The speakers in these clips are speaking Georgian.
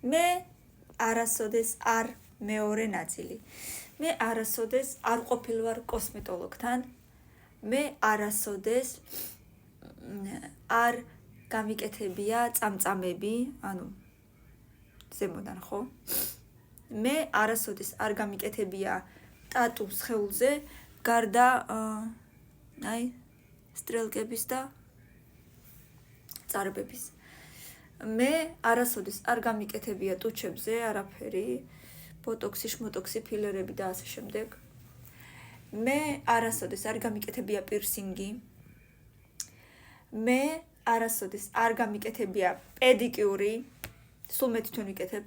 მე არასოდეს არ მეორე ნაწილი. მე არასოდეს არ ყოფილვარ კოსმეტოლოგთან. მე არასოდეს არ გამიკეთებია წამწამები, ანუ ზემოდან ხო? მე არასოდეს არ გამიკეთებია ტატუ სხეულზე, გარდა აი სტრელკების და წარბების. მე არასოდეს არ გამიკეთებია ტუჩებზე არაფერი, ბოტოქსი, შმოტოქსი, ფილერები და ასე შემდეგ. მე არასოდეს არ გამიკეთებია პირსინგი. მე არასოდეს არ გამიკეთებია პედიკიური, სულ მე თვითონ ვიკეთებ.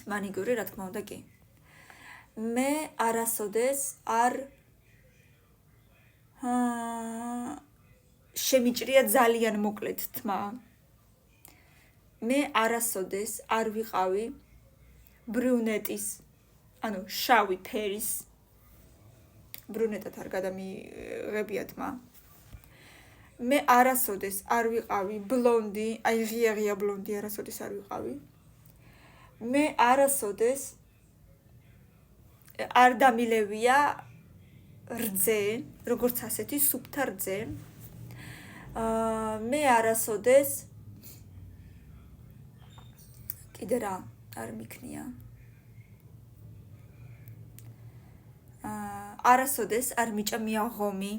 მანიკიური, რა თქმა უნდა, კი. მე არასოდეს არ შემიჭრია ძალიან მოკლედ თმა. მე არასოდეს არ ვიყავი ბრიუნეტის, ანუ შავი ფერის, ბრიუნეტად არ გადამიღებია თმა. მე არასოდეს არ ვიყავი ბლონდი, აი ღია ბლონდი არასოდეს არ ვიყავი. მე არასოდეს არ დამილევია რძე, როგორც ასეთი სუფთა რძე. მე არასოდეს კიდე რა არ მიქნია. არასოდეს არ მიჭამია ღომი.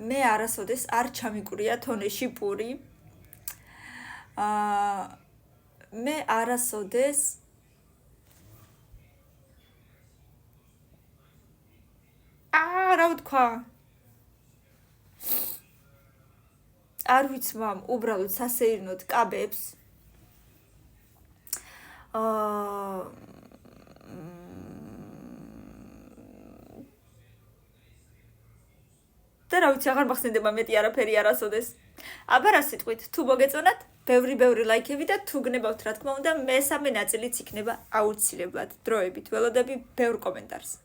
მე არასოდეს არ ჩამიკვრია თონეში პური. მე არასოდეს რა ვთქვა? არ ვიცმამ უბრალოდ სასეირნოდ კაბებს. და რა ვიცი, აღარ მახსენდება მეტი არაფერი არასოდეს. აბა რა სიტყვით, თუ მოგეწონათ, ბევრი ლაიქები და თუ გნებავთ, რა თქმა უნდა, მესამე ნაწილიც იქნება აუცილებლად დროებით. ველოდები ბევრ კომენტარს.